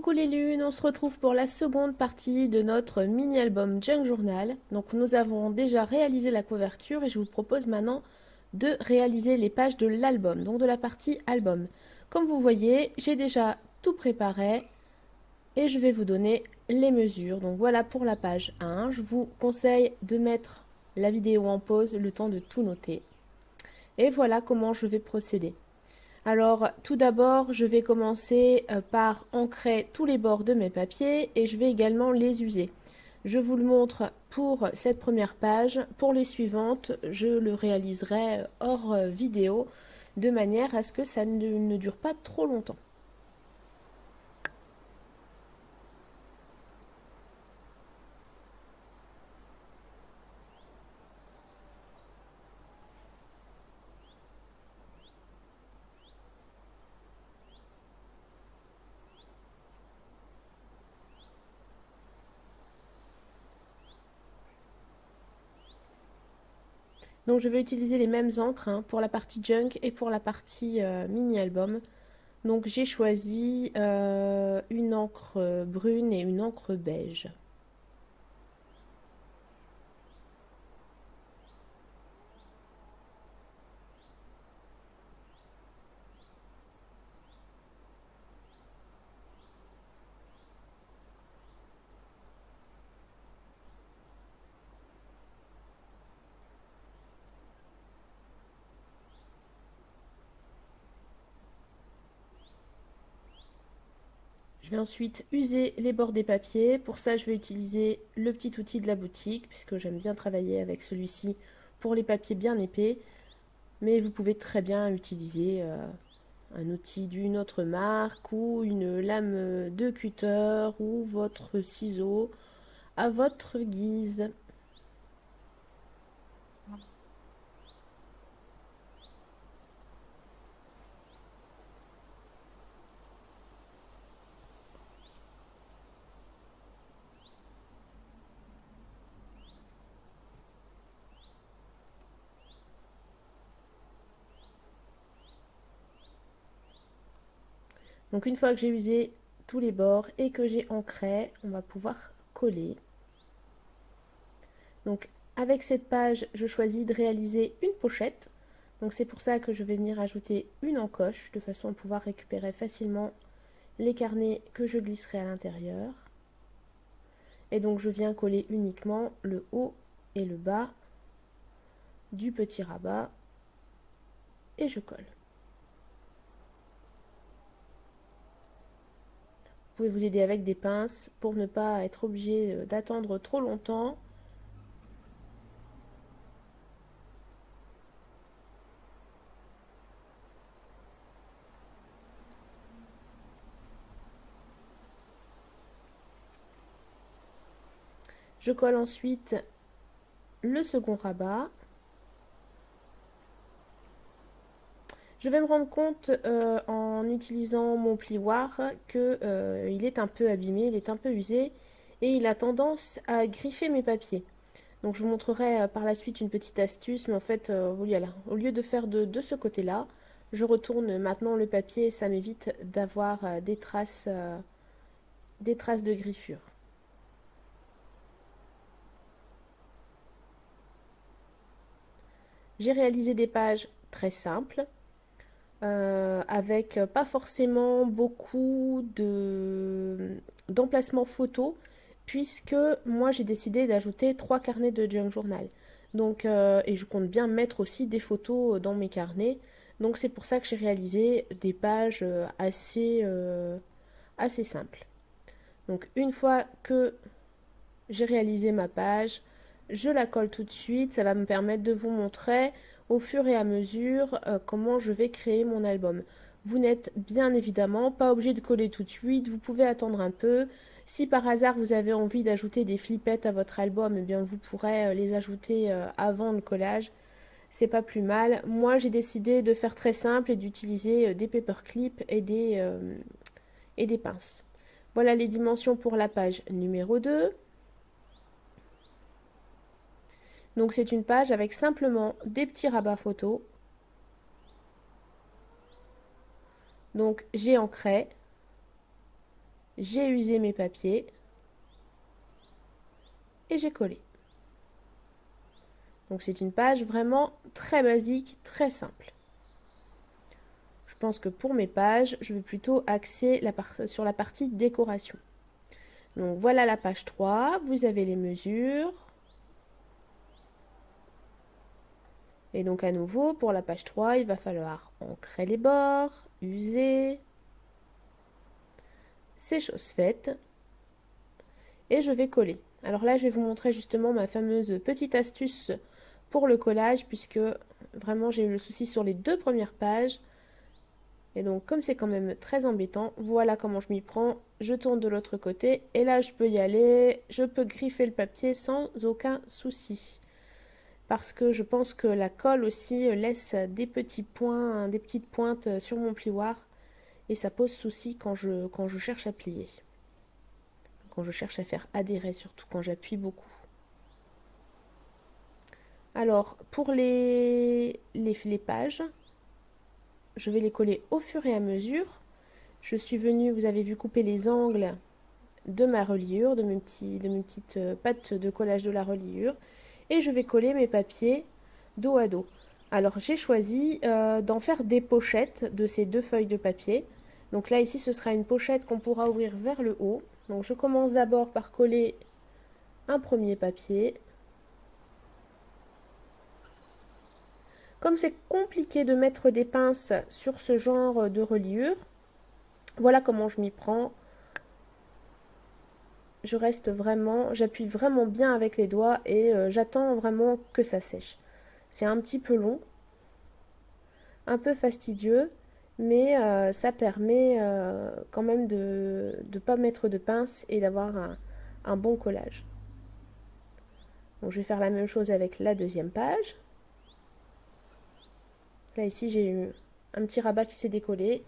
Coucou les lunes, on se retrouve pour la seconde partie de notre mini-album Junk Journal. Donc nous avons déjà réalisé la couverture et je vous propose maintenant de réaliser les pages de l'album, donc de la partie album. Comme vous voyez, j'ai déjà tout préparé et je vais vous donner les mesures. Donc voilà pour la page 1. Je vous conseille de mettre la vidéo en pause, le temps de tout noter. Et voilà comment je vais procéder. Alors tout d'abord, je vais commencer par ancrer tous les bords de mes papiers et je vais également les user. Je vous le montre pour cette première page. Pour les suivantes, je le réaliserai hors vidéo de manière à ce que ça ne dure pas trop longtemps. Donc je vais utiliser les mêmes encres pour la partie junk et pour la partie mini-album. Donc j'ai choisi une encre brune et une encre beige. Je vais ensuite user les bords des papiers. Pour ça, je vais utiliser le petit outil de la boutique, puisque j'aime bien travailler avec celui-ci pour les papiers bien épais. Mais vous pouvez très bien utiliser un outil d'une autre marque ou une lame de cutter ou votre ciseau à votre guise. Donc une fois que j'ai usé tous les bords et que j'ai ancré, on va pouvoir coller. Donc avec cette page, je choisis de réaliser une pochette. Donc c'est pour ça que je vais venir ajouter une encoche de façon à pouvoir récupérer facilement les carnets que je glisserai à l'intérieur. Et donc je viens coller uniquement le haut et le bas du petit rabat et je colle. Vous pouvez vous aider avec des pinces pour ne pas être obligé d'attendre trop longtemps. Je colle ensuite le second rabat. Je vais me rendre compte en utilisant mon plioir qu'il est un peu abîmé, il est un peu usé et il a tendance à griffer mes papiers. Donc je vous montrerai par la suite une petite astuce, mais en fait, voilà, au lieu de faire de ce côté-là, je retourne maintenant le papier et ça m'évite d'avoir des traces de griffure. J'ai réalisé des pages très simples, avec pas forcément beaucoup d'emplacements photos, puisque moi j'ai décidé d'ajouter 3 carnets de junk journal. Donc, et je compte bien mettre aussi des photos dans mes carnets. Donc c'est pour ça que j'ai réalisé des pages assez simples. Donc une fois que j'ai réalisé ma page, je la colle tout de suite. Ça va me permettre de vous montrer au fur et à mesure comment je vais créer mon album. Vous n'êtes bien évidemment pas obligé de coller tout de suite, vous pouvez attendre un peu. Si par hasard vous avez envie d'ajouter des flippettes à votre album, eh bien vous pourrez les ajouter avant le collage. C'est pas plus mal. Moi j'ai décidé de faire très simple et d'utiliser des paperclips et des pinces. Voilà les dimensions pour la page numéro 2. Donc c'est une page avec simplement des petits rabats photos. Donc j'ai ancré. j'ai usé mes papiers et j'ai collé. Donc c'est une page vraiment très basique, très simple. Je pense que pour mes pages, je vais plutôt axer sur la partie décoration. Donc voilà la page 3, vous avez les mesures. Et donc à nouveau, pour la page 3, il va falloir ancrer les bords, user. C'est chose faite. Et je vais coller. Alors là, je vais vous montrer justement ma fameuse petite astuce pour le collage, puisque vraiment j'ai eu le souci sur les 2 premières pages. Et donc comme c'est quand même très embêtant, voilà comment je m'y prends. Je tourne de l'autre côté et là je peux y aller, je peux griffer le papier sans aucun souci. Parce que je pense que la colle aussi laisse des petits points, des petites pointes sur mon plioir et ça pose souci quand je cherche à plier. Quand je cherche à faire adhérer, surtout quand j'appuie beaucoup. Alors pour les pages, je vais les coller au fur et à mesure. Je suis venue, vous avez vu, couper les angles de ma reliure, de mes petites pattes de collage de la reliure. Et je vais coller mes papiers dos à dos. Alors j'ai choisi d'en faire des pochettes de ces 2 feuilles de papier. Donc là ici ce sera une pochette qu'on pourra ouvrir vers le haut. Donc je commence d'abord par coller un premier papier. Comme c'est compliqué de mettre des pinces sur ce genre de reliure, voilà comment je m'y prends. Je reste vraiment, j'appuie vraiment bien avec les doigts et j'attends vraiment que ça sèche. C'est un petit peu long, un peu fastidieux, mais ça permet quand même de ne pas mettre de pince et d'avoir un bon collage. Donc je vais faire la même chose avec la deuxième page. Là ici j'ai eu un petit rabat qui s'est décollé,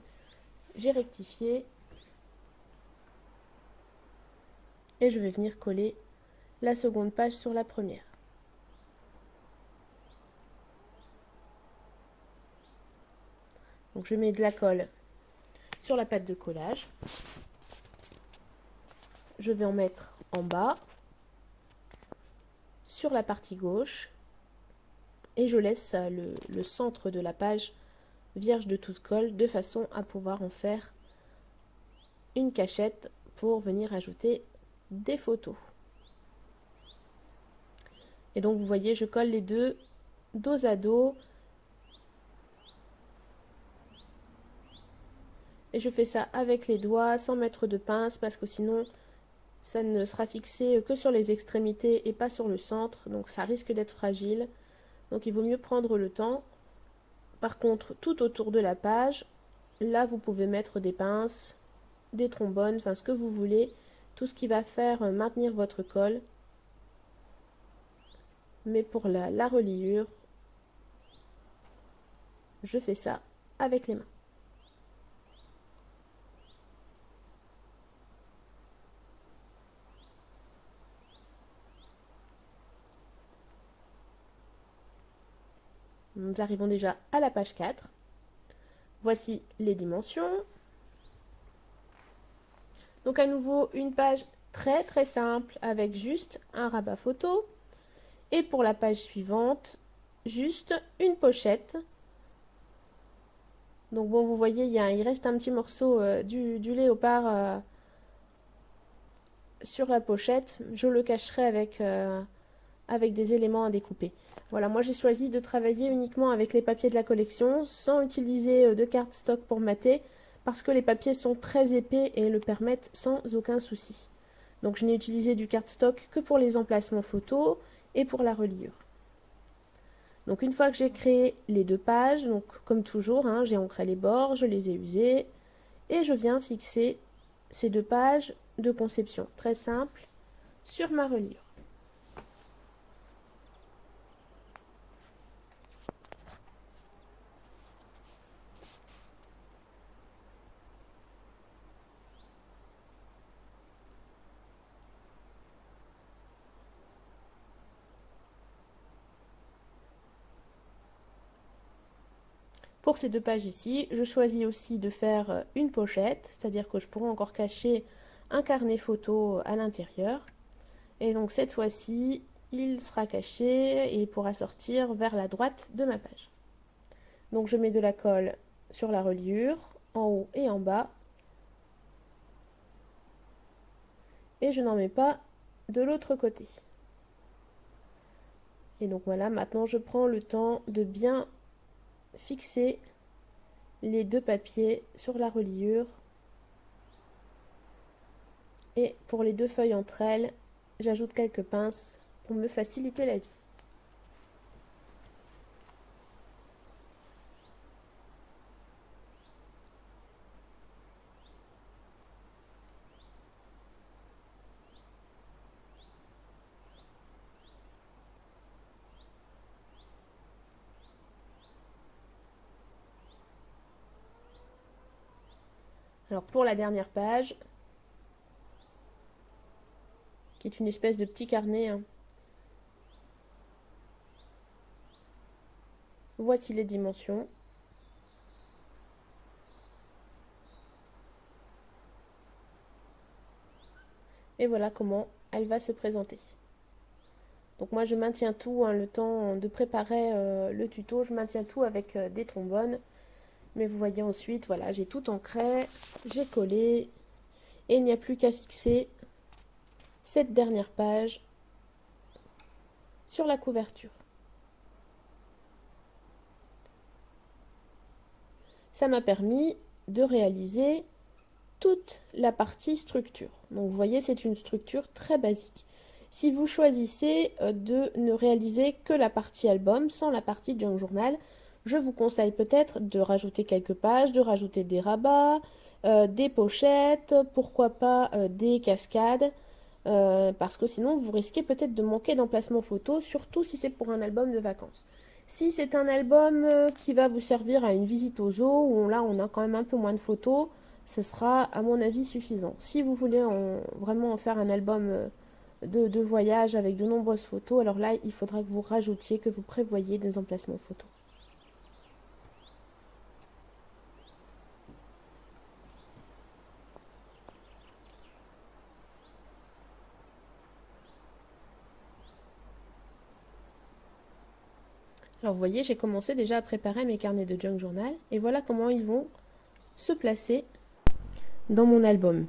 j'ai rectifié et je vais venir coller la seconde page sur la première. Donc je mets de la colle sur la pâte de collage. Je vais en mettre en bas, sur la partie gauche, et je laisse le centre de la page vierge de toute colle de façon à pouvoir en faire une cachette pour venir ajouter des photos. Et donc vous voyez, je colle les deux dos à dos. Et je fais ça avec les doigts, sans mettre de pince, parce que sinon, ça ne sera fixé que sur les extrémités et pas sur le centre. Donc ça risque d'être fragile. Donc il vaut mieux prendre le temps. Par contre, tout autour de la page, là vous pouvez mettre des pinces, des trombones, enfin ce que vous voulez. Tout ce qui va faire maintenir votre colle. Mais pour la reliure, je fais ça avec les mains. Nous arrivons déjà à la page 4. Voici les dimensions. Donc à nouveau, une page très très simple avec juste un rabat photo. Et pour la page suivante, juste une pochette. Donc bon, vous voyez, il reste un petit morceau du léopard sur la pochette. Je le cacherai avec des éléments à découper. Voilà, moi j'ai choisi de travailler uniquement avec les papiers de la collection, sans utiliser de cardstock pour mater, parce que les papiers sont très épais et le permettent sans aucun souci. Donc je n'ai utilisé du cardstock que pour les emplacements photos et pour la reliure. Donc une fois que j'ai créé les 2 pages, donc comme toujours, hein, j'ai ancré les bords, je les ai usés, et je viens fixer ces 2 pages de conception très simple sur ma reliure. Pour ces 2 pages ici, je choisis aussi de faire une pochette, c'est-à-dire que je pourrais encore cacher un carnet photo à l'intérieur. Et donc cette fois-ci, il sera caché et pourra sortir vers la droite de ma page. Donc je mets de la colle sur la reliure, en haut et en bas. Et je n'en mets pas de l'autre côté. Et donc voilà, maintenant je prends le temps de bien fixer les deux papiers sur la reliure. Et pour les deux feuilles entre elles, j'ajoute quelques pinces pour me faciliter la vie. Alors pour la dernière page, qui est une espèce de petit carnet, hein, voici les dimensions. Et voilà comment elle va se présenter. Donc moi je maintiens tout, hein, le temps de préparer le tuto, je maintiens tout avec des trombones. Mais vous voyez ensuite, voilà, j'ai tout ancré, j'ai collé, et il n'y a plus qu'à fixer cette dernière page sur la couverture. Ça m'a permis de réaliser toute la partie structure. Donc vous voyez, c'est une structure très basique. Si vous choisissez de ne réaliser que la partie album sans la partie junk journal, je vous conseille peut-être de rajouter quelques pages, de rajouter des rabats, des pochettes, pourquoi pas des cascades, parce que sinon vous risquez peut-être de manquer d'emplacement photo, surtout si c'est pour un album de vacances. Si c'est un album qui va vous servir à une visite au zoo, où là on a quand même un peu moins de photos, ce sera à mon avis suffisant. Si vous voulez vraiment en faire un album de voyage avec de nombreuses photos, alors là il faudra que vous rajoutiez, que vous prévoyiez des emplacements photos. Alors vous voyez, j'ai commencé déjà à préparer mes carnets de junk journal et voilà comment ils vont se placer dans mon album.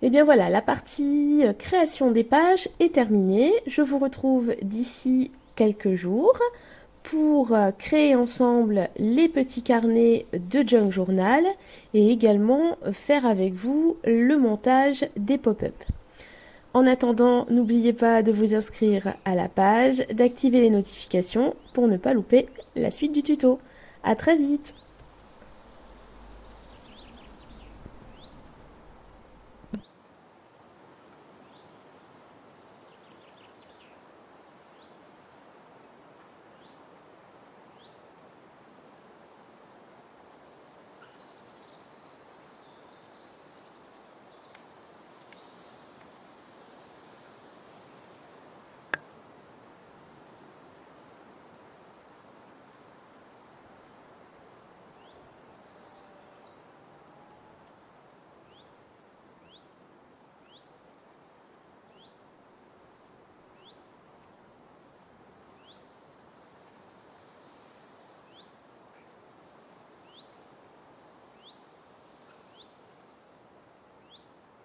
Et bien voilà, la partie création des pages est terminée. Je vous retrouve d'ici quelques jours pour créer ensemble les petits carnets de junk journal et également faire avec vous le montage des pop-up. En attendant, n'oubliez pas de vous inscrire à la page, d'activer les notifications pour ne pas louper la suite du tuto. À très vite!